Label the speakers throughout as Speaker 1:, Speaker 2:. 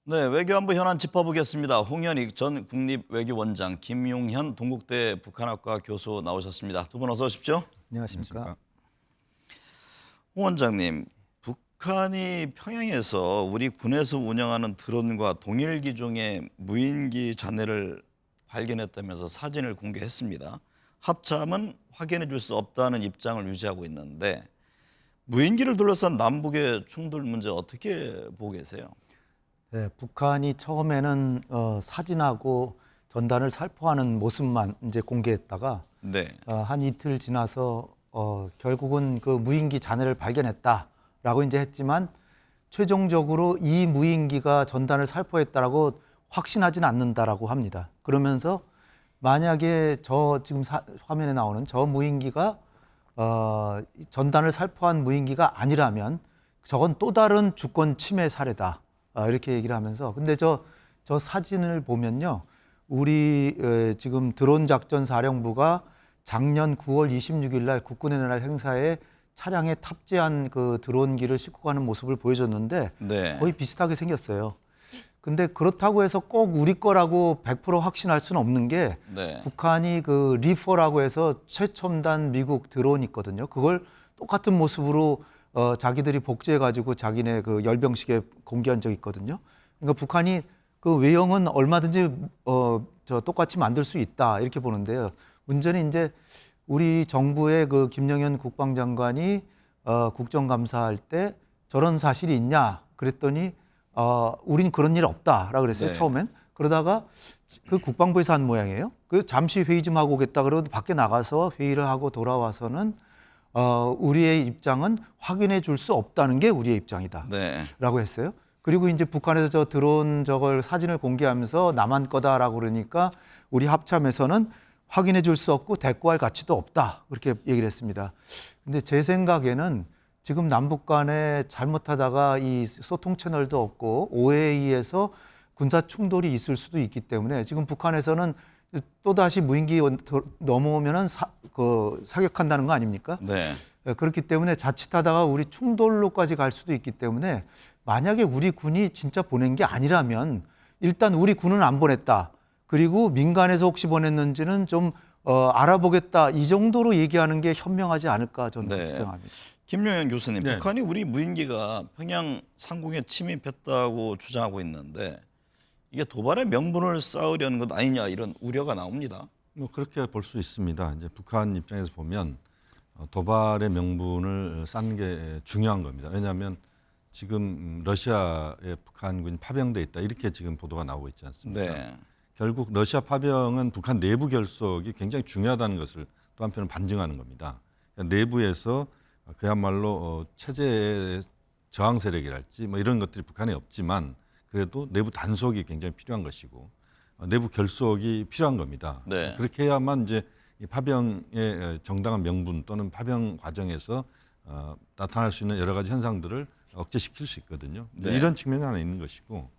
Speaker 1: 네, 외교안보 현안 짚어보겠습니다. 홍현익 전 국립외교원장, 김용현 동국대 북한학과 교수 나오셨습니다. 두 분 어서 오십시오.
Speaker 2: 안녕하십니까.
Speaker 1: 홍 원장님, 북한이 평양에서 우리 군에서 운영하는 드론과 동일 기종의 무인기 잔해를 발견했다면서 사진을 공개했습니다. 합참은 확인해 줄 수 없다는 입장을 유지하고 있는데 무인기를 둘러싼 남북의 충돌 문제 어떻게 보고 계세요?
Speaker 2: 네, 북한이 처음에는 사진하고 전단을 살포하는 모습만 이제 공개했다가
Speaker 1: 네.
Speaker 2: 한 이틀 지나서 결국은 그 무인기 잔해를 발견했다라고 이제 했지만 최종적으로 이 무인기가 전단을 살포했다라고 확신하지는 않는다라고 합니다. 그러면서 만약에 저 지금 화면에 나오는 저 무인기가 전단을 살포한 무인기가 아니라면 저건 또 다른 주권 침해 사례다. 이렇게 얘기를 하면서 근데 저 사진을 보면요. 우리 지금 드론 작전 사령부가 작년 9월 26일 날 국군의 날 행사에 차량에 탑재한 그 드론기를 싣고 가는 모습을 보여줬는데
Speaker 1: 네.
Speaker 2: 거의 비슷하게 생겼어요. 근데 그렇다고 해서 꼭 우리 거라고 100% 확신할 수는 없는 게
Speaker 1: 네.
Speaker 2: 북한이 그 리퍼라고 해서 최첨단 미국 드론이 있거든요. 그걸 똑같은 모습으로 자기들이 복제해가지고 자기네 그 열병식에 공개한 적이 있거든요. 그러니까 북한이 그 외형은 얼마든지 저 똑같이 만들 수 있다 이렇게 보는데요. 문제는 이제 우리 정부의 그 김영현 국방장관이 국정감사할 때 저런 사실이 있냐 그랬더니 우린 그런 일 없다라고 그랬어요.
Speaker 1: 네.
Speaker 2: 처음엔. 그러다가 그 국방부에서 한 모양이에요. 그 잠시 회의 좀 하고 오겠다 그러고 밖에 나가서 회의를 하고 돌아와서는 우리의 입장은 확인해 줄 수 없다는 게 우리의 입장이다.
Speaker 1: 네.
Speaker 2: 라고 했어요. 그리고 이제 북한에서 저 드론 저걸 사진을 공개하면서 남한 거다라고 그러니까 우리 합참에서는 확인해 줄 수 없고 대꾸할 가치도 없다. 그렇게 얘기를 했습니다. 근데 제 생각에는 지금 남북 간에 잘못하다가 이 소통 채널도 없고 오해에 의해서 군사 충돌이 있을 수도 있기 때문에 지금 북한에서는 또다시 무인기 넘어오면은 사격한다는 거 아닙니까?
Speaker 1: 네.
Speaker 2: 그렇기 때문에 자칫하다가 우리 충돌로까지 갈 수도 있기 때문에 만약에 우리 군이 진짜 보낸 게 아니라면 일단 우리 군은 안 보냈다. 그리고 민간에서 혹시 보냈는지는 좀 알아보겠다. 이 정도로 얘기하는 게 현명하지 않을까 저는
Speaker 1: 네.
Speaker 2: 그렇게 생각합니다.
Speaker 1: 김용현 교수님,
Speaker 3: 네.
Speaker 1: 북한이 우리 무인기가 평양 상공에 침입했다고 주장하고 있는데 이게 도발의 명분을 쌓으려는 것 아니냐 이런 우려가 나옵니다.
Speaker 3: 뭐 그렇게 볼 수 있습니다. 이제 북한 입장에서 보면 도발의 명분을 쌓는 게 중요한 겁니다. 왜냐하면 지금 러시아에 북한군이 파병돼 있다 이렇게 지금 보도가 나오고 있지 않습니까?
Speaker 1: 네.
Speaker 3: 결국 러시아 파병은 북한 내부 결속이 굉장히 중요하다는 것을 또 한편은 반증하는 겁니다. 그러니까 내부에서 그야말로 체제의 저항 세력이랄지 뭐 이런 것들이 북한에 없지만 그래도 내부 단속이 굉장히 필요한 것이고 내부 결속이 필요한 겁니다.
Speaker 1: 네.
Speaker 3: 그렇게 해야만 이제 이 파병의 정당한 명분 또는 파병 과정에서 나타날 수 있는 여러 가지 현상들을 억제시킬 수 있거든요.
Speaker 1: 네.
Speaker 3: 이런 측면이 하나 있는 것이고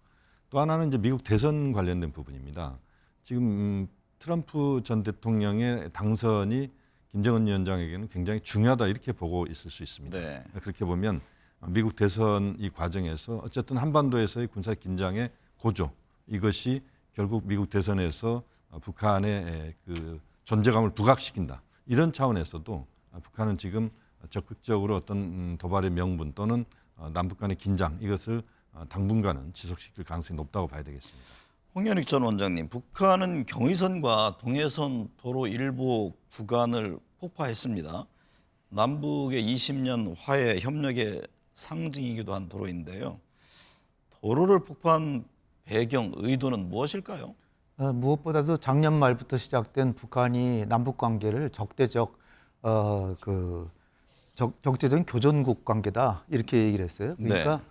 Speaker 3: 또 하나는 이제 미국 대선 관련된 부분입니다. 지금 트럼프 전 대통령의 당선이 김정은 위원장에게는 굉장히 중요하다 이렇게 보고 있을 수 있습니다.
Speaker 1: 네.
Speaker 3: 그렇게 보면 미국 대선 이 과정에서 어쨌든 한반도에서의 군사 긴장의 고조 이것이 결국 미국 대선에서 북한의 그 존재감을 부각시킨다 이런 차원에서도 북한은 지금 적극적으로 어떤 도발의 명분 또는 남북 간의 긴장 이것을 당분간은 지속시킬 가능성이 높다고 봐야 되겠습니다.
Speaker 1: 홍현익 전 원장님, 북한은 경의선과 동해선 도로 일부 구간을 폭파했습니다. 남북의 20년 화해 협력의 상징이기도 한 도로인데요. 도로를 폭파한 배경 의도는 무엇일까요?
Speaker 2: 무엇보다도 작년 말부터 시작된 북한이 남북 관계를 적대적 적대적인 교전국 관계다 이렇게 얘기를 했어요. 그러니까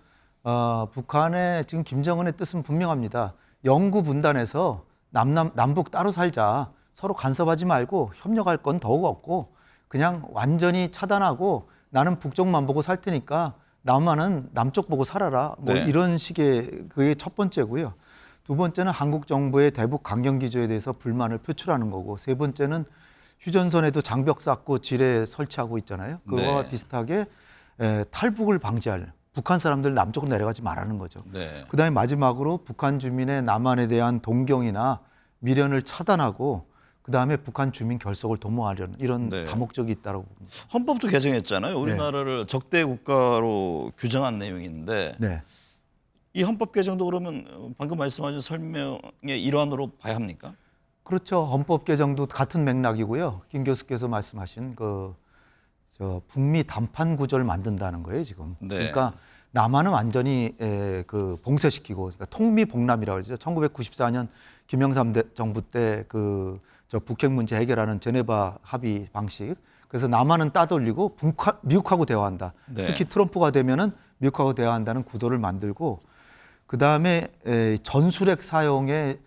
Speaker 2: 북한의 지금 김정은의 뜻은 분명합니다. 영구 분단해서 남북 따로 살자. 서로 간섭하지 말고 협력할 건 더욱 없고 그냥 완전히 차단하고 나는 북쪽만 보고 살 테니까 남한은 남쪽 보고 살아라. 뭐
Speaker 1: 네.
Speaker 2: 이런 식의 그게 첫 번째고요. 두 번째는 한국 정부의 대북 강경 기조에 대해서 불만을 표출하는 거고 세 번째는 휴전선에도 장벽 쌓고 지뢰 설치하고 있잖아요. 그거와
Speaker 1: 네.
Speaker 2: 비슷하게 탈북을 방지할 북한 사람들 남쪽으로 내려가지 말라는 거죠.
Speaker 1: 네.
Speaker 2: 그다음에 마지막으로 북한 주민의 남한에 대한 동경이나 미련을 차단하고 그다음에 북한 주민 결속을 도모하려는 이런
Speaker 1: 네.
Speaker 2: 다목적이 있다고 봅니다.
Speaker 1: 헌법도 개정했잖아요. 우리나라를 적대 국가로 규정한 내용인데
Speaker 2: 네.
Speaker 1: 이 헌법 개정도 그러면 방금 말씀하신 설명의 일환으로 봐야 합니까?
Speaker 2: 그렇죠. 헌법 개정도 같은 맥락이고요. 김 교수께서 말씀하신 저 북미 담판 구조를 만든다는 거예요, 지금.
Speaker 1: 네.
Speaker 2: 그러니까 남한은 완전히 그 봉쇄시키고 그러니까 통미봉남이라고 그러죠. 1994년 김영삼 정부 때 저 북핵 문제 해결하는 제네바 합의 방식. 그래서 남한은 따돌리고 미국하고 대화한다.
Speaker 1: 네.
Speaker 2: 특히 트럼프가 되면은 미국하고 대화한다는 구도를 만들고 그다음에 전술핵 사용에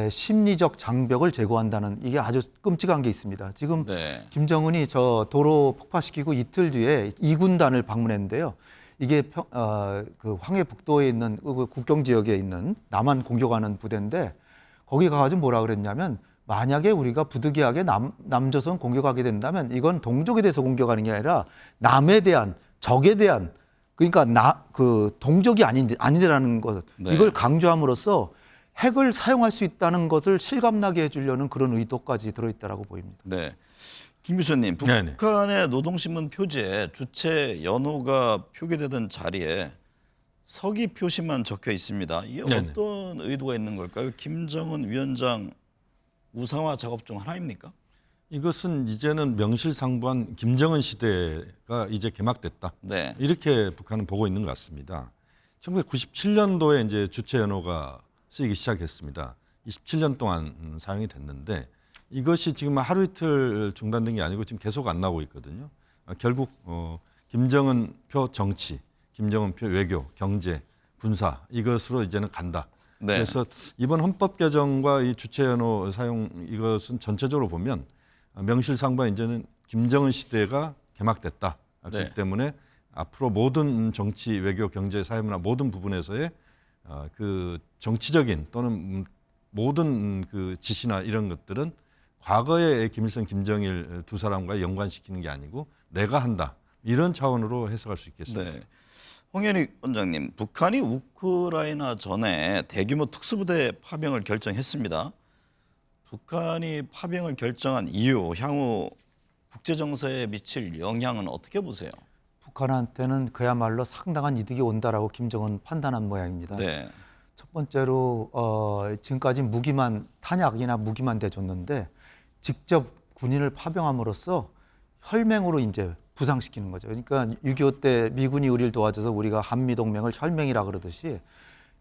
Speaker 2: 심리적 장벽을 제거한다는 이게 아주 끔찍한 게 있습니다. 지금
Speaker 1: 네.
Speaker 2: 김정은이 저 도로 폭파시키고 이틀 뒤에 2군단을 방문했는데요. 이게 그 황해 북도에 있는 그 국경 지역에 있는 남한 공격하는 부대인데 거기 가가지고 뭐라 그랬냐면 만약에 우리가 부득이하게 남조선 공격하게 된다면 이건 동족에 대해서 공격하는 게 아니라 남에 대한 적에 대한 그러니까 그 동족이 아니라는 것
Speaker 1: 네.
Speaker 2: 이걸 강조함으로써 핵을 사용할 수 있다는 것을 실감나게 해주려는 그런 의도까지 들어있다라고 보입니다.
Speaker 1: 네. 김 교수님,
Speaker 3: 네네.
Speaker 1: 북한의 노동신문 표지에 주체 연호가 표기되던 자리에 서기 표시만 적혀 있습니다. 이게
Speaker 3: 네네.
Speaker 1: 어떤 의도가 있는 걸까요? 김정은 위원장 우상화 작업 중 하나입니까?
Speaker 3: 이것은 이제는 명실상부한 김정은 시대가 이제 개막됐다.
Speaker 1: 네.
Speaker 3: 이렇게 북한은 보고 있는 것 같습니다. 1997년도에 이제 주체 연호가 쓰이기 시작했습니다. 27년 동안 사용이 됐는데 이것이 지금 하루 이틀 중단된 게 아니고 지금 계속 안 나오고 있거든요. 결국 김정은표 정치, 김정은표 외교, 경제, 군사 이것으로 이제는 간다.
Speaker 1: 네.
Speaker 3: 그래서 이번 헌법 개정과 이 주체 연호 사용 이것은 전체적으로 보면 명실상부한 이제는 김정은 시대가 개막됐다. 그렇기
Speaker 1: 네.
Speaker 3: 때문에 앞으로 모든 정치, 외교, 경제, 사회문화 모든 부분에서의 그 정치적인 또는 모든 그 지시나 이런 것들은 과거의 김일성, 김정일 두 사람과 연관시키는 게 아니고 내가 한다. 이런 차원으로 해석할 수 있겠습니다.
Speaker 1: 네. 홍현희 원장님, 북한이 우크라이나 전에 대규모 특수부대 파병을 결정했습니다. 북한이 파병을 결정한 이유, 향후 국제 정세에 미칠 영향은 어떻게 보세요?
Speaker 2: 북한한테는 그야말로 상당한 이득이 온다라고 김정은 판단한 모양입니다.
Speaker 1: 네.
Speaker 2: 첫 번째로 지금까지 탄약이나 무기만 대줬는데 직접 군인을 파병함으로써 혈맹으로 이제 부상시키는 거죠. 그러니까 6.25 때 미군이 우리를 도와줘서 우리가 한미동맹을 혈맹이라 그러듯이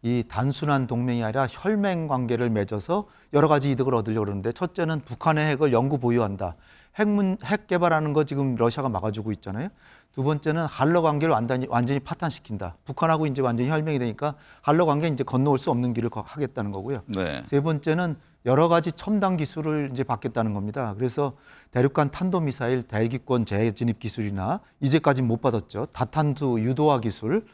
Speaker 2: 이 단순한 동맹이 아니라 혈맹 관계를 맺어서 여러 가지 이득을 얻으려고 그러는데 첫째는 북한의 핵을 영구 보유한다. 핵 개발하는 거 지금 러시아가 막아주고 있잖아요. 두 번째는 한러 관계를 완전히 파탄시킨다. 북한하고 이제 완전히 혈맹이 되니까 한러 관계 이제 건너올 수 없는 길을 하겠다는 거고요.
Speaker 1: 네.
Speaker 2: 세 번째는 여러 가지 첨단 기술을 이제 받겠다는 겁니다. 그래서 대륙간 탄도미사일 대기권 재진입 기술이나 이제까지 못 받았죠. 다탄두 유도화 기술,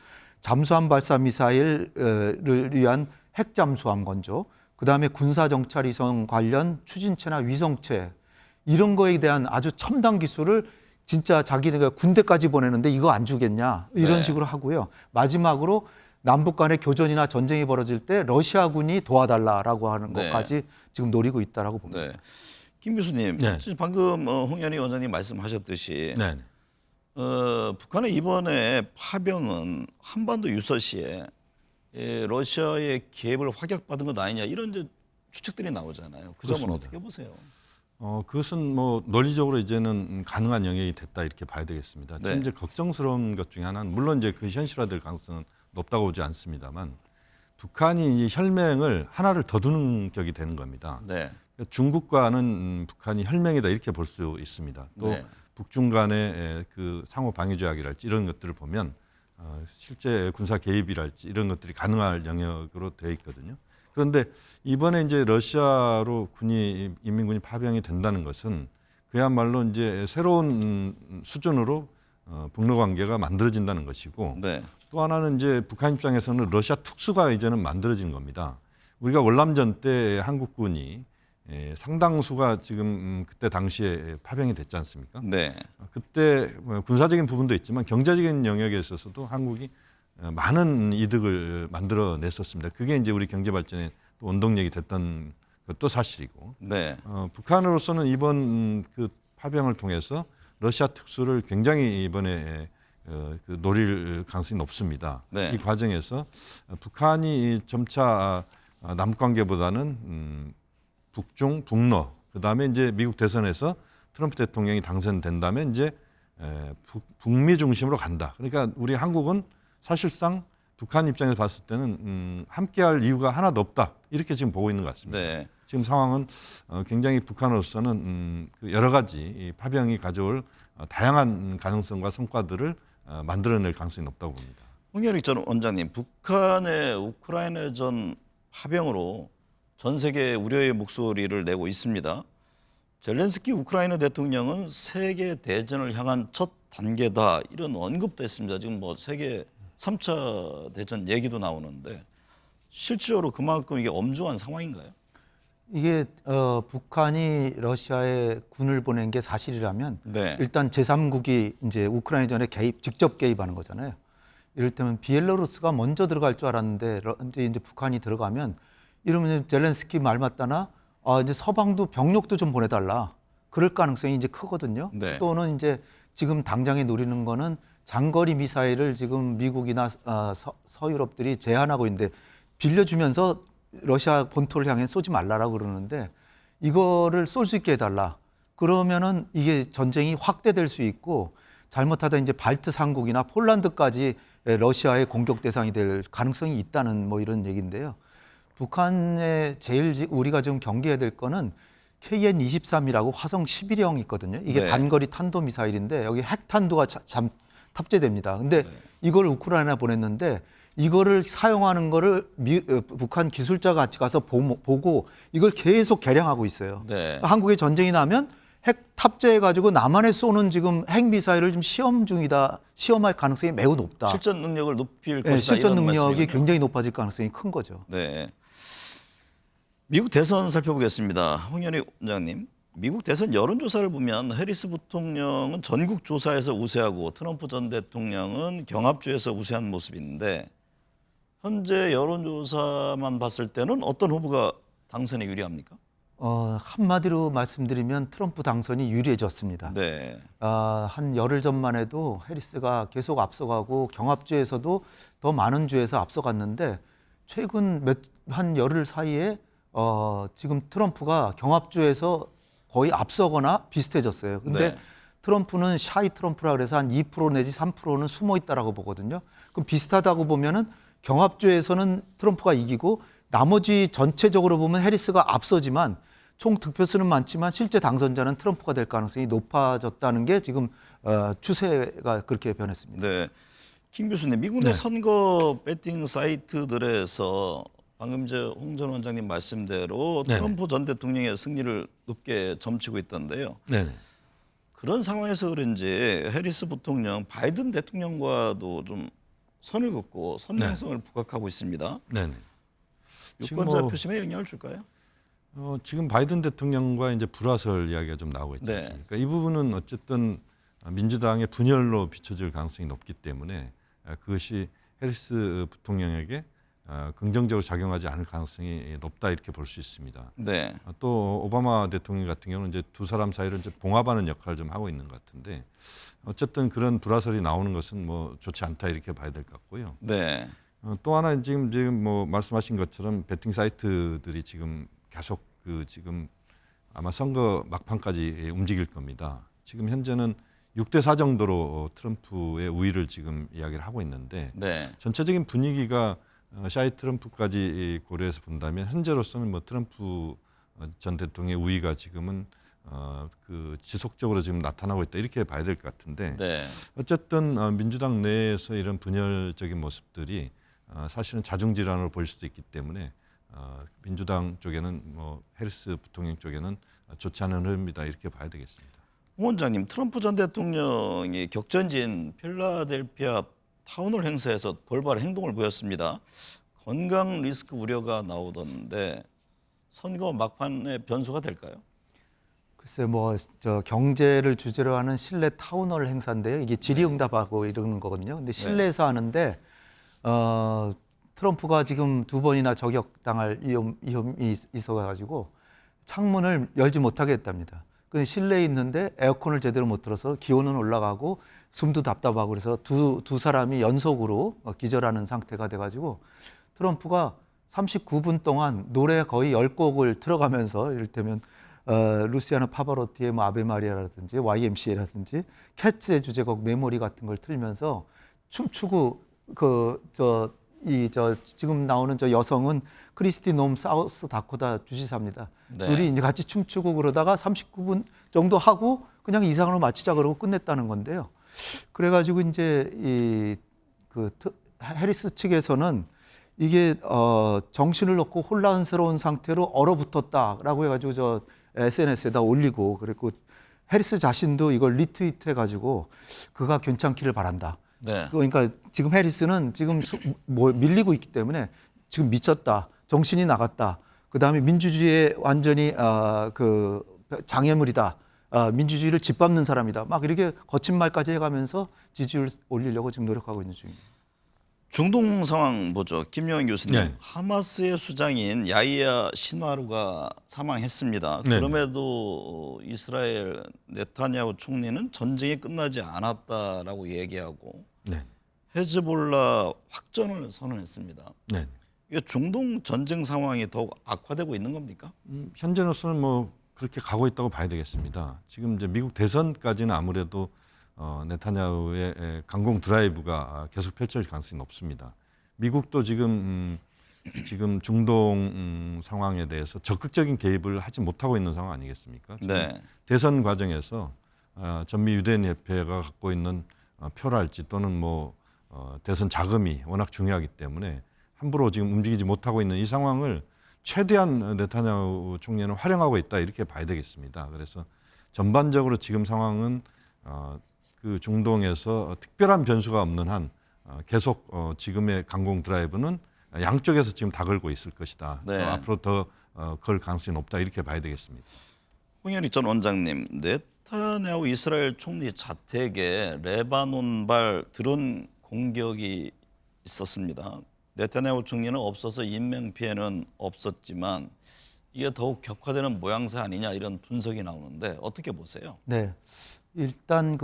Speaker 2: 잠수함 발사 미사일을 위한 핵 잠수함 건조, 그다음에 군사 정찰 위성 관련 추진체나 위성체 이런 거에 대한 아주 첨단 기술을 진짜 자기네가 군대까지 보내는데 이거 안 주겠냐 이런
Speaker 1: 네.
Speaker 2: 식으로 하고요. 마지막으로 남북 간의 교전이나 전쟁이 벌어질 때 러시아군이 도와달라라고 하는
Speaker 1: 네.
Speaker 2: 것까지 지금 노리고 있다라고 봅니다.
Speaker 1: 네. 김 교수님,
Speaker 3: 네.
Speaker 1: 방금 홍현희 원장님 말씀하셨듯이
Speaker 3: 네.
Speaker 1: 북한의 이번에 파병은 한반도 유서시에 러시아의 개입을 확약받은 것 아니냐 이런 이제 추측들이 나오잖아요. 그 점은
Speaker 3: 그렇습니다.
Speaker 1: 어떻게 보세요?
Speaker 3: 그것은 뭐 논리적으로 이제는 가능한 영역이 됐다 이렇게 봐야 되겠습니다.
Speaker 1: 네.
Speaker 3: 지금 이제 걱정스러운 것 중에 하나는 물론 이제 그 현실화될 가능성은 높다고 보지 않습니다만 북한이 이 혈맹을 하나를 더 두는 격이 되는 겁니다.
Speaker 1: 네.
Speaker 3: 그러니까 중국과는 북한이 혈맹이다 이렇게 볼 수 있습니다. 또
Speaker 1: 네.
Speaker 3: 북중 간의 그 상호 방위 조약이랄지 이런 것들을 보면 실제 군사 개입이랄지 이런 것들이 가능할 영역으로 되어 있거든요. 그런데 이번에 이제 러시아로 인민군이 파병이 된다는 것은 그야말로 이제 새로운 수준으로 북러 관계가 만들어진다는 것이고
Speaker 1: 네.
Speaker 3: 또 하나는 이제 북한 입장에서는 러시아 특수가 이제는 만들어진 겁니다. 우리가 월남전 때 한국군이 상당수가 지금 그때 당시에 파병이 됐지 않습니까?
Speaker 1: 네.
Speaker 3: 그때 군사적인 부분도 있지만 경제적인 영역에 있어서도 한국이 많은 이득을 만들어냈었습니다. 그게 이제 우리 경제 발전의 또 원동력이 됐던 것도 사실이고,
Speaker 1: 네.
Speaker 3: 북한으로서는 이번 그 파병을 통해서 러시아 특수를 굉장히 이번에 그 노릴 가능성이 높습니다.
Speaker 1: 네.
Speaker 3: 이 과정에서 북한이 점차 남 관계보다는 북중, 북러, 그 다음에 이제 미국 대선에서 트럼프 대통령이 당선된다면 이제 북미 중심으로 간다. 그러니까 우리 한국은 사실상 북한 입장에서 봤을 때는 함께할 이유가 하나도 없다. 이렇게 지금 보고 있는 것 같습니다.
Speaker 1: 네.
Speaker 3: 지금 상황은 굉장히 북한으로서는 그 여러 가지 이 파병이 가져올 다양한 가능성과 성과들을 만들어낼 가능성이 높다고 봅니다.
Speaker 1: 홍열익 전 원장님, 북한의 우크라이나전 파병으로 전 세계 우려의 목소리를 내고 있습니다. 젤렌스키 우크라이나 대통령은 세계 대전을 향한 첫 단계다 이런 언급도 했습니다. 지금 뭐 세계 3차 대전 얘기도 나오는데 실질적으로 그만큼 이게 엄중한 상황인가요?
Speaker 2: 이게 북한이 러시아에 군을 보낸 게 사실이라면
Speaker 1: 네.
Speaker 2: 일단 제3국이 이제 우크라이나전에 직접 개입하는 거잖아요. 이를테면 비엘로루스가 먼저 들어갈 줄 알았는데 이제 북한이 들어가면 이러면 젤렌스키 말 맞다나 이제 서방도 병력도 좀 보내달라. 그럴 가능성이 이제 크거든요.
Speaker 1: 네.
Speaker 2: 또는 이제 지금 당장에 노리는 거는 장거리 미사일을 지금 미국이나 서유럽들이 제한하고 있는데 빌려주면서 러시아 본토를 향해 쏘지 말라라고 그러는데 이거를 쏠 수 있게 해달라. 그러면은 이게 전쟁이 확대될 수 있고 잘못하다 이제 발트 삼국이나 폴란드까지 러시아의 공격 대상이 될 가능성이 있다는 뭐 이런 얘기인데요. 북한의 제일 우리가 좀 경계해야 될 거는 KN-23이라고 화성 11형 있거든요. 이게
Speaker 1: 네.
Speaker 2: 단거리 탄도 미사일인데 여기 핵탄두가 탑재됩니다. 근데 이걸 우크라이나 보냈는데 이거를 사용하는 거를 북한 기술자가 같이 가서 보고 이걸 계속 개량하고 있어요.
Speaker 1: 네.
Speaker 2: 한국에 전쟁이 나면 핵 탑재해가지고 남한에 쏘는 지금 핵 미사일을 좀 시험 중이다. 시험할 가능성이 매우 높다.
Speaker 1: 실전 능력을 높일
Speaker 2: 네,
Speaker 1: 것이다.
Speaker 2: 실전
Speaker 1: 이런
Speaker 2: 능력이
Speaker 1: 말씀이군요.
Speaker 2: 굉장히 높아질 가능성이 큰 거죠.
Speaker 1: 네. 미국 대선 살펴보겠습니다. 홍현희 원장님. 미국 대선 여론조사를 보면 해리스 부통령은 전국 조사에서 우세하고 트럼프 전 대통령은 경합주에서 우세한 모습인데 현재 여론조사만 봤을 때는 어떤 후보가 당선에 유리합니까?
Speaker 2: 한마디로 말씀드리면 트럼프 당선이 유리해졌습니다.
Speaker 1: 네.
Speaker 2: 한 열흘 전만 해도 해리스가 계속 앞서가고 경합주에서도 더 많은 주에서 앞서갔는데 최근 한 열흘 사이에 지금 트럼프가 경합주에서 거의 앞서거나 비슷해졌어요. 근데
Speaker 1: 네.
Speaker 2: 트럼프는 샤이 트럼프라 그래서 한 2% 내지 3%는 숨어 있다라고 보거든요. 그럼 비슷하다고 보면은 경합주에서는 트럼프가 이기고 나머지 전체적으로 보면 해리스가 앞서지만 총 득표수는 많지만 실제 당선자는 트럼프가 될 가능성이 높아졌다는 게 지금 추세가 그렇게 변했습니다.
Speaker 1: 네. 김 교수님, 미국 내 선거 배팅 사이트들에서 방금 홍 전 원장님 말씀대로 트럼프 전 대통령의 승리를 높게 점치고 있던데요.
Speaker 3: 네.
Speaker 1: 그런 상황에서 그런지 해리스 부통령, 바이든 대통령과도 좀 선을 긋고 선명성을 부각하고 있습니다.
Speaker 3: 네.
Speaker 1: 유권자 표심에 영향을 줄까요?
Speaker 3: 지금 바이든 대통령과 이제 불화설 이야기가 좀 나오고 있지
Speaker 1: 네.
Speaker 3: 않습니까? 이 부분은 어쨌든 민주당의 분열로 비춰질 가능성이 높기 때문에 그것이 해리스 부통령에게 긍정적으로 작용하지 않을 가능성이 높다 이렇게 볼 수 있습니다.
Speaker 1: 네.
Speaker 3: 또 오바마 대통령 같은 경우는 이제 두 사람 사이를 이제 봉합하는 역할을 좀 하고 있는 것 같은데 어쨌든 그런 불화설이 나오는 것은 뭐 좋지 않다 이렇게 봐야 될 것 같고요.
Speaker 1: 네.
Speaker 3: 또 하나 지금 뭐 말씀하신 것처럼 배팅 사이트들이 지금 계속 지금 아마 선거 막판까지 움직일 겁니다. 지금 현재는 6대4 정도로 트럼프의 우위를 지금 이야기를 하고 있는데
Speaker 1: 네.
Speaker 3: 전체적인 분위기가 샤이 트럼프까지 고려해서 본다면 현재로서는 뭐 트럼프 전 대통령의 우위가 지금은 지속적으로 지금 나타나고 있다 이렇게 봐야 될 것 같은데
Speaker 1: 네.
Speaker 3: 어쨌든 민주당 내에서 이런 분열적인 모습들이 사실은 자중질환으로 보일 수도 있기 때문에 민주당 쪽에는 뭐 해리스 부통령 쪽에는 좋지 않은 흐름이다 이렇게 봐야 되겠습니다.
Speaker 1: 홍 원장님, 트럼프 전 대통령이 격전지인 필라델피아 타운홀 행사에서 돌발 행동을 보였습니다. 건강 리스크 우려가 나오던데 선거 막판의 변수가 될까요?
Speaker 2: 글쎄 저 경제를 주제로 하는 실내 타운홀 행사인데요. 이게 질의응답하고 이러는 거거든요. 근데 실내에서 하는데 트럼프가 지금 2번이나 저격당할 위험이 있어가지고 창문을 열지 못하게 했답니다. 근데 실내에 있는데 에어컨을 제대로 못 틀어서 기온은 올라가고 숨도 답답하고 그래서 두 사람이 연속으로 기절하는 상태가 돼가지고 트럼프가 39분 동안 노래 거의 10곡을 틀어가면서 이를테면 루시아노 파바로티의 뭐 아베 마리아라든지 YMCA라든지 캣츠의 주제곡 메모리 같은 걸 틀면서 춤추고 지금 나오는 저 여성은 크리스티 놈 사우스 다코타 주지사입니다.
Speaker 1: 네.
Speaker 2: 둘이 이제 같이 춤추고 그러다가 39분 정도 하고 그냥 이상으로 마치자 그러고 끝냈다는 건데요. 그래가지고 이제 해리스 측에서는 이게 정신을 놓고 혼란스러운 상태로 얼어붙었다라고 해가지고 저 SNS에다 올리고 그랬고 해리스 자신도 이걸 리트윗 해가지고 그가 괜찮기를 바란다.
Speaker 1: 네.
Speaker 2: 그러니까 지금 해리스는 지금 밀리고 있기 때문에 지금 미쳤다, 정신이 나갔다. 그 다음에 민주주의에 완전히 장애물이다. 민주주의를 짓밟는 사람이다. 막 이렇게 거친 말까지 해가면서 지지율 올리려고 지금 노력하고 있는 중입니다.
Speaker 1: 중동 상황 보죠. 김영환 교수님.
Speaker 3: 네.
Speaker 1: 하마스의 수장인 야히야 신와루가 사망했습니다.
Speaker 3: 네.
Speaker 1: 그럼에도 이스라엘 네타냐후 총리는 전쟁이 끝나지 않았다라고 얘기하고
Speaker 3: 네.
Speaker 1: 헤즈볼라 확전을 선언했습니다.
Speaker 3: 네.
Speaker 1: 이게 중동 전쟁 상황이 더욱 악화되고 있는 겁니까?
Speaker 3: 현재로서는 뭐 그렇게 가고 있다고 봐야 되겠습니다. 지금 이제 미국 대선까지는 아무래도 네타냐후의 강공 드라이브가 계속 펼쳐질 가능성이 높습니다. 미국도 지금 중동 상황에 대해서 적극적인 개입을 하지 못하고 있는 상황 아니겠습니까?
Speaker 1: 네.
Speaker 3: 대선 과정에서 전미 유대인 협회가 갖고 있는 표랄지 또는 뭐 대선 자금이 워낙 중요하기 때문에 함부로 지금 움직이지 못하고 있는 이 상황을 최대한 네타냐후 총리는 활용하고 있다 이렇게 봐야 되겠습니다. 그래서 전반적으로 지금 상황은 그 중동에서 특별한 변수가 없는 한 계속 지금의 강공 드라이브는 양쪽에서 지금 다 걸고 있을 것이다.
Speaker 1: 네.
Speaker 3: 앞으로 더 걸 가능성이 높다 이렇게 봐야 되겠습니다.
Speaker 1: 홍현익 전 원장님, 네타냐후 이스라엘 총리 자택에 레바논발 드론 공격이 있었습니다. 네타냐후 총리는 없어서 인명 피해는 없었지만 이게 더욱 격화되는 모양새 아니냐 이런 분석이 나오는데 어떻게 보세요?
Speaker 2: 네. 일단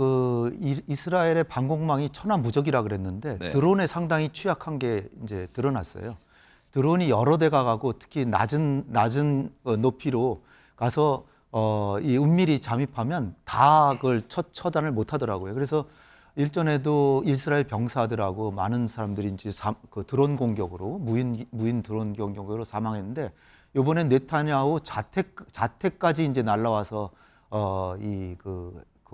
Speaker 2: 이스라엘의 방공망이 천하무적이라 그랬는데
Speaker 1: 네.
Speaker 2: 드론에 상당히 취약한 게 이제 드러났어요. 드론이 여러 대가 가고 특히 낮은 높이로 가서 이 은밀히 잠입하면 다 그걸 처단을 못 하더라고요. 그래서 일전에도 이스라엘 병사들하고 많은 사람들이 이제 그 드론 공격으로 무인 드론 공격으로 사망했는데 이번엔 네타냐후 자택까지 이제 날라와서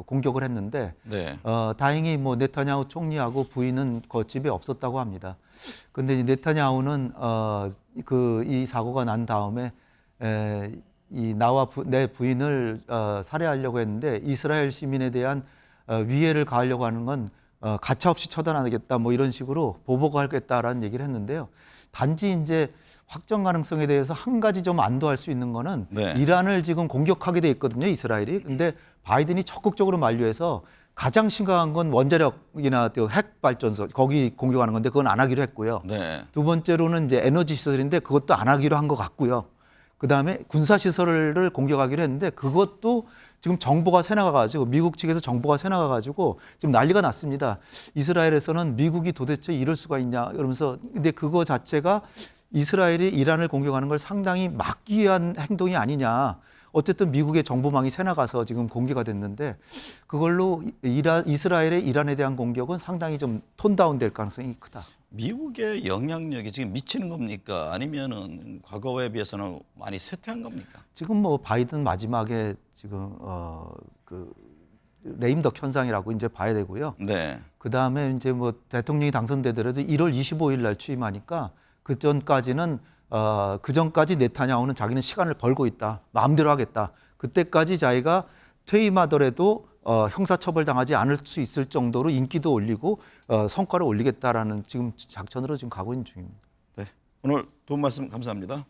Speaker 2: 공격을 했는데
Speaker 1: 네.
Speaker 2: 다행히 뭐 네타냐후 총리하고 부인은 그 집에 없었다고 합니다. 근데 네타냐후는 이 사고가 난 다음에 나와 내 부인을 살해하려고 했는데 이스라엘 시민에 대한 위해를 가하려고 하는 건 가차없이 처단하겠다 뭐 이런 식으로 보복하겠다라는 얘기를 했는데요. 단지 이제 확정 가능성에 대해서 한 가지 좀 안도할 수 있는 거는
Speaker 1: 네.
Speaker 2: 이란을 지금 공격하게 돼 있거든요, 이스라엘이. 근데 바이든이 적극적으로 만류해서 가장 심각한 건 원자력이나 또 핵 발전소 거기 공격하는 건데 그건 안 하기로 했고요.
Speaker 1: 네.
Speaker 2: 두 번째로는 이제 에너지 시설인데 그것도 안 하기로 한 것 같고요. 그다음에 군사 시설을 공격하기로 했는데 그것도 지금 정보가 새나가가지고 미국 측에서 정보가 새나가가지고 지금 난리가 났습니다. 이스라엘에서는 미국이 도대체 이럴 수가 있냐 이러면서 근데 그거 자체가 이스라엘이 이란을 공격하는 걸 상당히 막기 위한 행동이 아니냐. 어쨌든 미국의 정보망이 새나가서 지금 공개가 됐는데 그걸로 이스라엘의 이란에 대한 공격은 상당히 좀 톤다운 될 가능성이 크다.
Speaker 1: 미국의 영향력이 지금 미치는 겁니까? 아니면은 과거에 비해서는 많이 쇠퇴한 겁니까?
Speaker 2: 지금 뭐 바이든 마지막에 지금 레임덕 현상이라고 이제 봐야 되고요.
Speaker 1: 네.
Speaker 2: 그 다음에 이제 뭐 대통령이 당선되더라도 1월 25일 날 취임하니까 그 전까지는 그 전까지 네타냐후는 자기는 시간을 벌고 있다. 마음대로 하겠다. 그때까지 자기가 퇴임하더라도 형사처벌 당하지 않을 수 있을 정도로 인기도 올리고 성과를 올리겠다라는 지금 작전으로 지금 가고 있는 중입니다.
Speaker 1: 네. 오늘 도움 말씀 감사합니다.